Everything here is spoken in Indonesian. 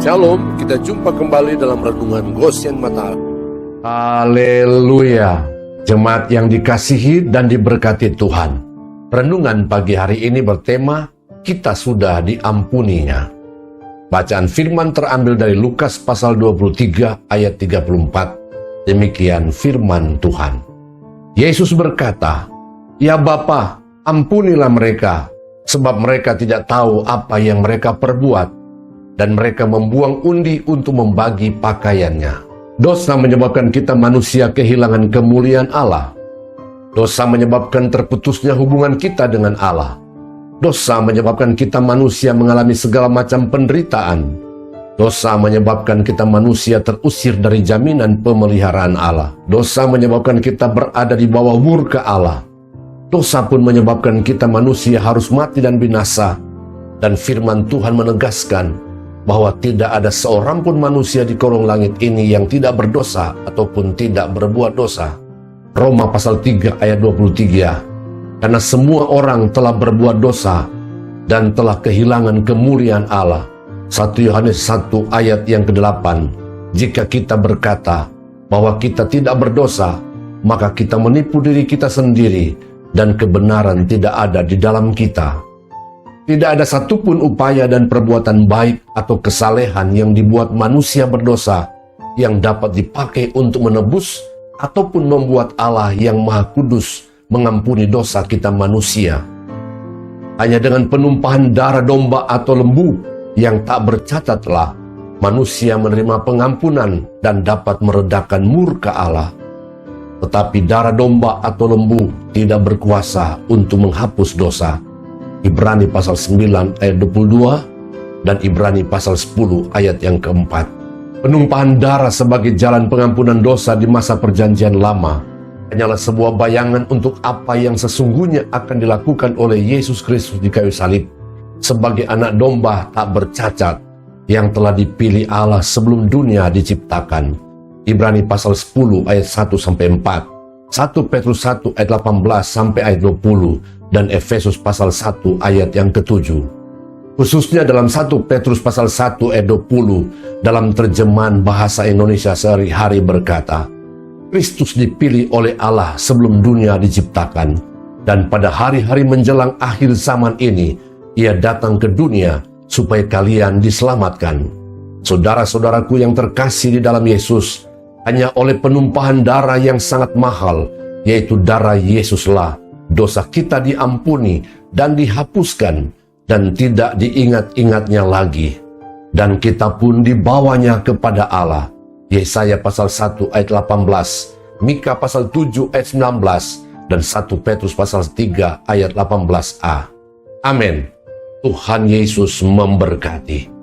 Shalom, kita jumpa kembali dalam Renungan Goshen Mata. Haleluya, jemaat yang dikasihi dan diberkati Tuhan. Renungan pagi hari ini bertema, kita sudah diampuninya. Bacaan firman terambil dari Lukas pasal 23 ayat 34. Demikian firman Tuhan. Yesus berkata, "Ya Bapa, ampunilah mereka, sebab mereka tidak tahu apa yang mereka perbuat." Dan mereka membuang undi untuk membagi pakaiannya. Dosa menyebabkan kita manusia kehilangan kemuliaan Allah. Dosa menyebabkan terputusnya hubungan kita dengan Allah. Dosa menyebabkan kita manusia mengalami segala macam penderitaan. Dosa menyebabkan kita manusia terusir dari jaminan pemeliharaan Allah. Dosa menyebabkan kita berada di bawah murka Allah. Dosa pun menyebabkan kita manusia harus mati dan binasa. Dan firman Tuhan menegaskan bahwa tidak ada seorang pun manusia di kolong langit ini yang tidak berdosa ataupun tidak berbuat dosa. Roma pasal 3 ayat 23. Karena semua orang telah berbuat dosa dan telah kehilangan kemuliaan Allah. 1 Yohanes 1 ayat yang ke-8. Jika kita berkata bahwa kita tidak berdosa, maka kita menipu diri kita sendiri dan kebenaran tidak ada di dalam kita. Tidak ada satupun upaya dan perbuatan baik atau kesalehan yang dibuat manusia berdosa yang dapat dipakai untuk menebus ataupun membuat Allah yang Maha Kudus mengampuni dosa kita manusia. Hanya dengan penumpahan darah domba atau lembu yang tak bercacatlah manusia menerima pengampunan dan dapat meredakan murka Allah. Tetapi darah domba atau lembu tidak berkuasa untuk menghapus dosa. Ibrani pasal 9 ayat 22 dan Ibrani pasal 10 ayat yang keempat. Penumpahan darah sebagai jalan pengampunan dosa di masa perjanjian lama hanyalah sebuah bayangan untuk apa yang sesungguhnya akan dilakukan oleh Yesus Kristus di kayu salib sebagai anak domba tak bercacat yang telah dipilih Allah sebelum dunia diciptakan. Ibrani pasal 10 ayat 1-4, 1 Petrus 1 ayat 18 sampai ayat 20, dan Efesus pasal 1 ayat yang ke-7. Khususnya dalam 1 Petrus pasal 1 ayat 20 dalam terjemahan bahasa Indonesia sehari-hari berkata, Kristus dipilih oleh Allah sebelum dunia diciptakan, dan pada hari-hari menjelang akhir zaman ini, Ia datang ke dunia supaya kalian diselamatkan. Saudara-saudaraku yang terkasih di dalam Yesus, hanya oleh penumpahan darah yang sangat mahal, yaitu darah Yesuslah, dosa kita diampuni dan dihapuskan dan tidak diingat-ingatnya lagi. Dan kita pun dibawanya kepada Allah. Yesaya pasal 1 ayat 18, Mika pasal 7 ayat 19, dan 1 Petrus pasal 3 ayat 18a. Amin. Tuhan Yesus memberkati.